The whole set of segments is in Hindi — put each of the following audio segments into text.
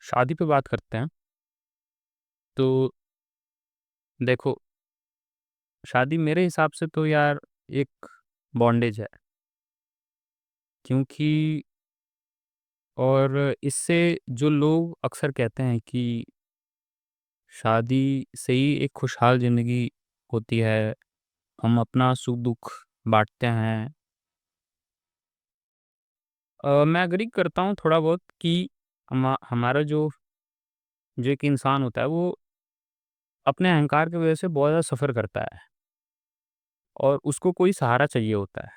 शादी पे बात करते हैं, तो देखो, शादी मेरे हिसाब से तो यार एक बॉन्डेज है, क्योंकि और इससे जो लोग अक्सर कहते हैं कि शादी से ही एक खुशहाल ज़िंदगी होती है, हम अपना सुख-दुःख बाँटते हैं। मैं एग्री करता हूँ थोड़ा बहुत कि हमारा जो एक इंसान होता है, वो अपने अहंकार की वज़ह से बहुत ज़्यादा सफ़र करता है और उसको कोई सहारा चाहिए होता है।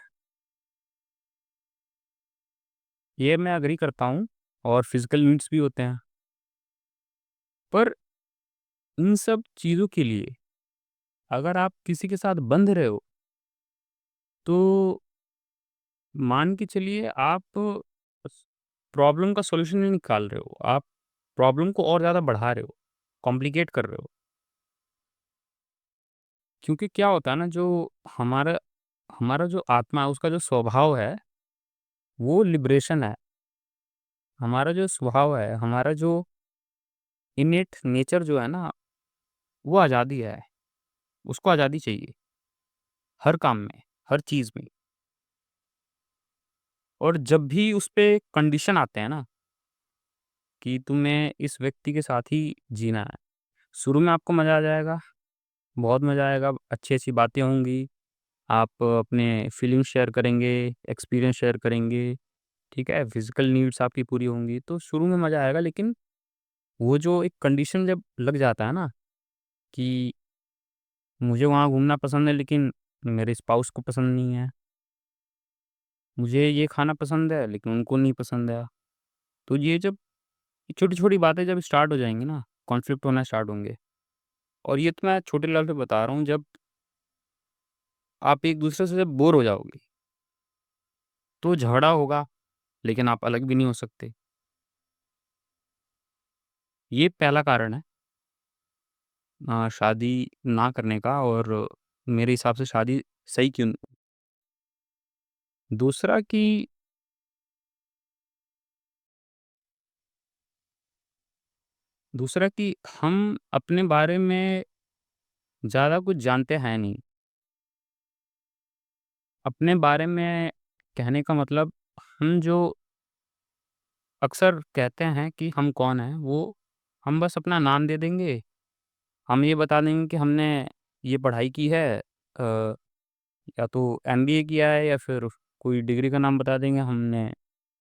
ये मैं एग्री करता हूँ और फिज़िकल नीड्स भी होते हैं। पर इन सब चीज़ों के लिए अगर आप किसी के साथ बंध रहे हो, तो मान के चलिए आप स प्रॉब्लम का सॉल्यूशन नहीं निकाल रहे हो, आप प्रॉब्लम को और ज़्यादा बढ़ा रहे हो, कॉम्प्लिकेट कर रहे हो। क्योंकि क्या होता है ना, जो हमारा हमारा जो आत्मा है, उसका जो स्वभाव है, वो लिबरेशन है। हमारा जो स्वभाव है, हमारा जो इनेट नेचर जो है ना, वो आज़ादी है। उसको आज़ादी चाहिए, हर काम में, हर चीज़ में। और जब भी उस पे कंडीशन आते हैं ना कि तुम्हें इस व्यक्ति के साथ ही जीना है। शुरू में आपको मज़ा आ जाएगा, बहुत मज़ा आएगा, अच्छी-अच्छी बातें होंगी, आप अपने फीलिंग्स शेयर करेंगे, एक्सपीरियंस शेयर करेंगे, ठीक है? फिज़िकल नीड्स आपकी पूरी होंगी, तो शुरू में मज़ा आएगा, लेकिन वो जो एक कंडीशन जब लग जाता है ना कि मुझे वहाँ घूमना पसंद है, लेकिन मेरे स्पाउस को पसंद नहीं है। मुझे ये खाना पसंद है, लेकिन उनको नहीं पसंद है। तो ये जब छोटी-छोटी बातें जब स्टार्ट हो जाएँगी ना, कॉन्फ्लिक्ट होना स्टार्ट होंगे। और ये तो मैं छोटे लेवल पे बता रहा हूँ, जब आप एक-दूसरे से जब बोर हो जाओगे, तो झगड़ा होगा, लेकिन आप अलग भी नहीं हो सकते। ये पहला कारण है शादी ना करने का, और मेरे हिसाब से शादी सही क्यों नहीं। दूसरा कि हम अपने बारे में ज़्यादा कुछ जानते हैं नहीं। अपने बारे में कहने का मतलब, हम जो अक्सर कहते हैं कि हम कौन हैं, वो हम बस अपना नाम दे देंगे। हम ये बता देंगे कि हमने ये पढ़ाई की है, या तो एमबीए किया है, या फिर कोई डिग्री का नाम बता देंगे, हमने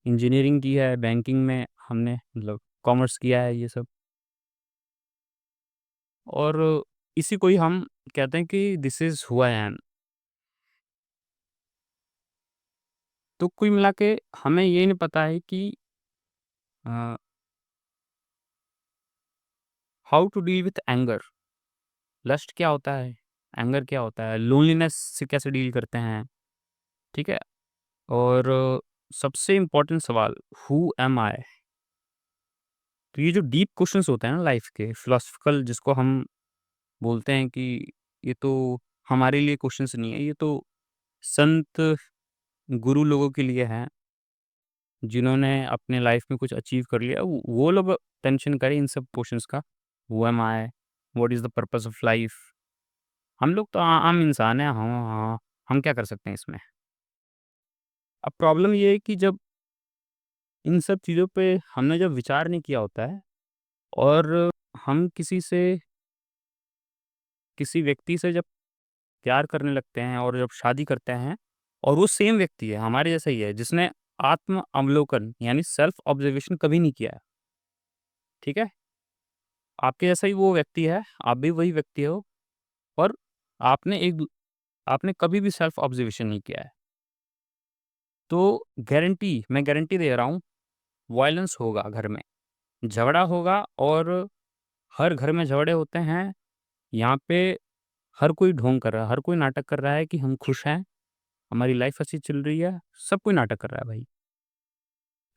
इंजीनियरिंग की है, बैंकिंग में हमने मतलब कॉमर्स किया है, ये सब। और इसी को ही हम कहते हैं कि this is who I am. तो कुल मिला के हमें ये नहीं पता है कि uh, how to deal with anger. Lust क्या होता है? एंगर क्या होता है? लोनलीनेस से कैसे डील करते हैं? ठीक है? और सबसे इम्पोर्टेंट सवाल, हू एम आई? तो ये जो डीप क्वेश्चंस होते हैं ना लाइफ के, फिलॉसफिकल, जिसको हम बोलते हैं कि ये तो हमारे लिए क्वेश्चंस नहीं है, ये तो संत गुरु लोगों के लिए हैं, जिन्होंने अपने लाइफ में कुछ अचीव कर लिया। वो लोग टेंशन करें इन सब क्वेश्चंस का। Who am I? What is the purpose of life? हम लोग तो आम इंसान हैं, हम क्या कर सकते हैं इसमें? अब प्रॉब्लम ये है कि जब इन सब चीज़ों पे हमने जब विचार नहीं किया होता है, और हम किसी व्यक्ति से जब प्यार करने लगते हैं और जब शादी करते हैं, और वो सेम व्यक्ति है, हमारे जैसा ही है, जिसने आत्म अवलोकन यानी सेल्फ ऑब्जर्वेशन कभी नहीं किया है, ठीक है? आपके जैसा ही वो व्यक्ति है, आप भी वही व्यक्ति हो, और आपने आपने कभी भी सेल्फ ऑब्जर्वेशन नहीं किया है। तो मैं गारंटी दे रहा हूँ, वॉयलेंस होगा घर में, झगड़ा होगा, और हर घर में झगड़े होते हैं। यहाँ पे हर कोई ढोंग कर रहा है, हर कोई नाटक कर रहा है कि हम खुश हैं, हमारी लाइफ अच्छी चल रही है, सब कोई नाटक कर रहा है भाई।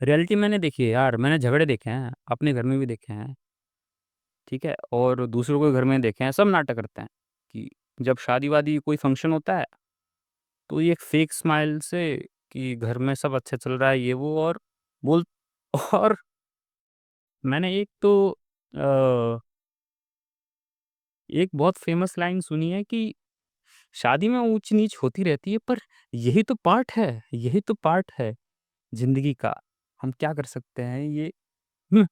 रियलिटी मैंने देखी है यार, मैंने झगड़े देखे हैं, अपने घर में भी देखे हैं, ठीक है? और दूसरों के घर में देखे हैं, सब नाटक करते हैं कि जब शादी-वादी कोई फंक्शन होता है, तो ये फेक स्माइल से कि घर में सब अच्छा चल रहा है, ये वो, और बोल और मैंने एक तो अ, एक बहुत फ़ेमस लाइन सुनी है कि शादी में ऊँच-नीच होती रहती है, पर यही तो पार्ट है ज़िंदगी का। हम क्या कर सकते हैं हुँ,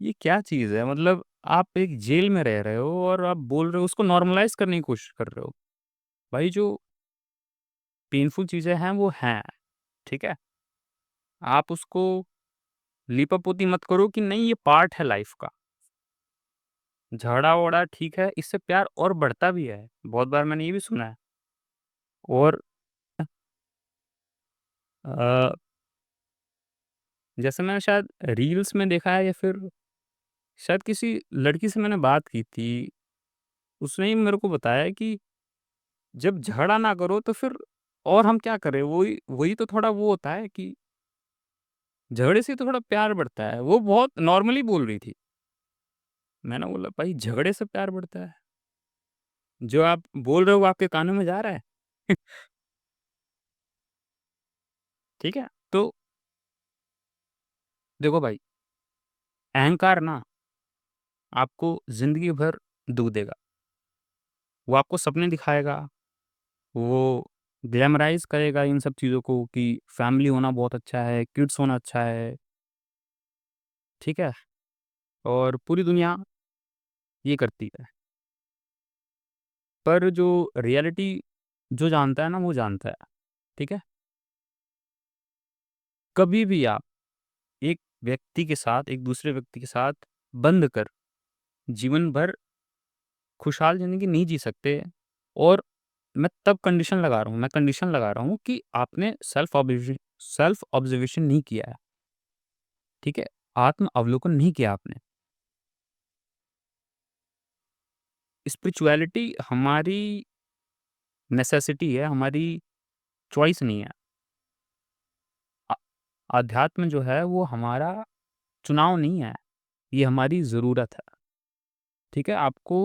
ये क्या चीज़ है? मतलब आप एक जेल में रह रहे हो और आप बोल रहे हो उसको नॉर्मलाइज़ करने की कोशिश कर रहे हो। भाई जो पेनफुल चीज़ें हैं वो हैं, ठीक है? आप उसको लीपापोती मत करो कि नहीं ये पार्ट है लाइफ़ का। झगड़ा-वगड़ा ठीक है, इससे प्यार और बढ़ता भी है। बहुत बार मैंने ये भी सुना है और अ, जैसे मैंने शायद रील्स में देखा है या फिर शायद किसी लड़की से मैंने बात की थी, उसने ही मेरे को बताया कि जब झगड़ा ना करो तो फिर और हम क्या करें? वही वही तो थोड़ा वो होता है कि झगड़े से तो थोड़ा प्यार बढ़ता है। वो बहुत नॉर्मली बोल रही थी। मैंने बोला भाई झगड़े से प्यार बढ़ता है? जो आप बोल रहे हो वो आपके कानों में जा रहा है? ठीक है? तो देखो भाई, अहंकार ना आपको ज़िंदगी भर दुःख देगा। वो आपको सपने दिखाएगा, वो ग्लैमराइज़ करेगा इन सब चीज़ों को कि फैमिली होना बहुत अच्छा है, किड्स होना अच्छा है, ठीक है? और पूरी दुनिया ये करती है। पर जो रियलिटी जो जानता है ना वो जानता है, ठीक है? कभी भी आप एक दूसरे व्यक्ति के साथ बंध कर जीवन भर खुशहाल ज़िंदगी नहीं जी सकते और मैं कंडीशन लगा रहा हूँ कि आपने सेल्फ ऑब्ज़र्वेशन नहीं किया है, ठीक है? आत्म अवलोकन नहीं किया आपने। स्पिरिचुअलिटी हमारी नेसेसिटी है, हमारी चॉइस नहीं है। अ, अध्यात्म जो है वो हमारा चुनाव नहीं है, ये हमारी ज़रूरत है, ठीक है? आपको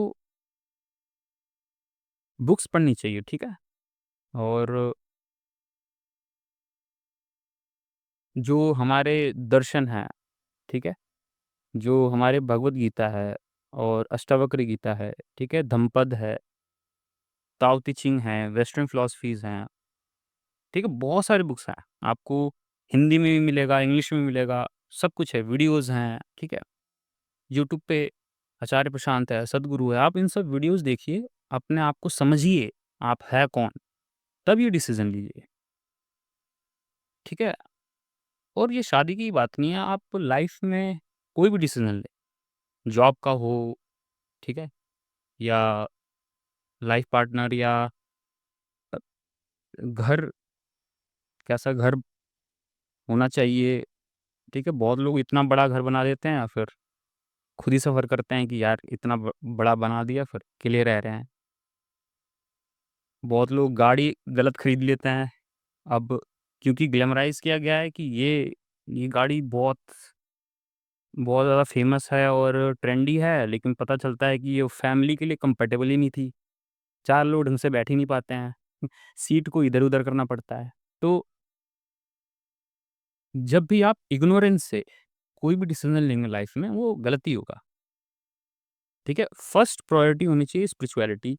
बुक्स पढ़नी चाहिए, ठीक है? और जो हमारे दर्शन हैं, ठीक है? जो हमारे भगवद गीता है और अष्टावक्र गीता है, ठीक है? धम्मपद है, ताओ ते चिंग है, वेस्टर्न फिलॉसफीज़ हैं, ठीक है? बहुत सारी बुक्स हैं, आपको हिंदी में भी मिलेगा, इंग्लिश में भी मिलेगा, सब कुछ है, वीडियोज़ हैं, ठीक है? यूट्यूब पे आचार्य प्रशांत है, सद्गुरु है, आप इन सब वीडियोज़ देखिए, अपने आप को समझिए, आप है कौन? तब ये डिसीज़न लीजिए, ठीक है? और ये शादी की बात नहीं है, आप लाइफ़ में कोई भी डिसीज़न लें, जॉब का हो, ठीक है? या लाइफ़ पार्टनर या अ, घर कैसा घर होना चाहिए, ठीक है? बहुत लोग इतना बड़ा घर बना देते हैं या फिर खुद ही सफ़र करते हैं कि यार इतना बड़ा बना दिया फिर अकेले रह रहे हैं। बहुत लोग गाड़ी गलत खरीद लेते हैं, अब क्योंकि ग्लैमराइज़ किया गया है कि ये गाड़ी बहुत बहुत ज़्यादा फ़ेमस है और ट्रेंडी है, लेकिन पता चलता है कि ये फैमिली के लिए कंफर्टेबल ही नहीं थी। 4 लोग ढंग से बैठ ही नहीं पाते हैं, सीट को इधर-उधर करना पड़ता है। तो जब भी आप इग्नोरेंस से कोई भी डिसीज़न लेंगे लाइफ़ में, वो गलत ही होगा, ठीक है? फर्स्ट प्रायोरिटी होनी चाहिए स्पिरिचुअलिटी।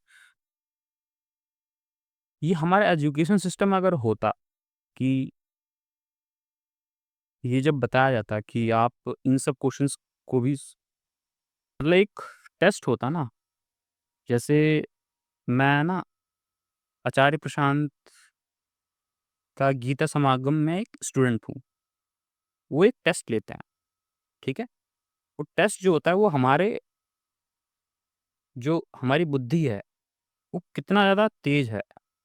ये हमारा एजुकेशन सिस्टम अगर होता कि ये जब बताया जाता कि आप इन सब क्वेश्चंस को भी मतलब एक टेस्ट होता ना, जैसे मैं ना आचार्य प्रशांत का गीता समागम में एक स्टूडेंट हूँ। वो एक टेस्ट लेते हैं, ठीक है? वो टेस्ट जो होता है वो जो हमारी बुद्धि है, वो कितना ज़्यादा तेज़ है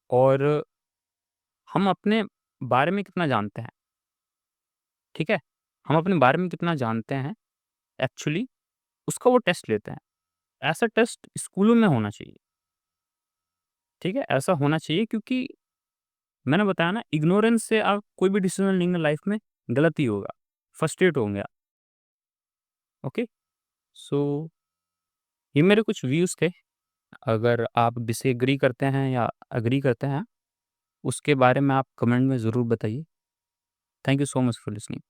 और हम अपने बारे में कितना जानते हैं, ठीक है? हम अपने बारे में कितना जानते हैं एक्चुअली उसका वो टेस्ट लेते हैं। ऐसा टेस्ट स्कूलों में होना चाहिए, ठीक है? ऐसा होना चाहिए क्योंकि मैंने बताया ना इग्नोरेंस से आप कोई भी डिसीज़न लेंगे लाइफ़ में गलत ही होगा, फ्रस्ट्रेट होंगे आप, ओके? सो ये मेरे कुछ व्यूज़ थे, अगर आप डिसएग्री करते हैं या एग्री करते हैं, उसके बारे में आप कमेंट में ज़रूर बताइए। Thank you so much for listening.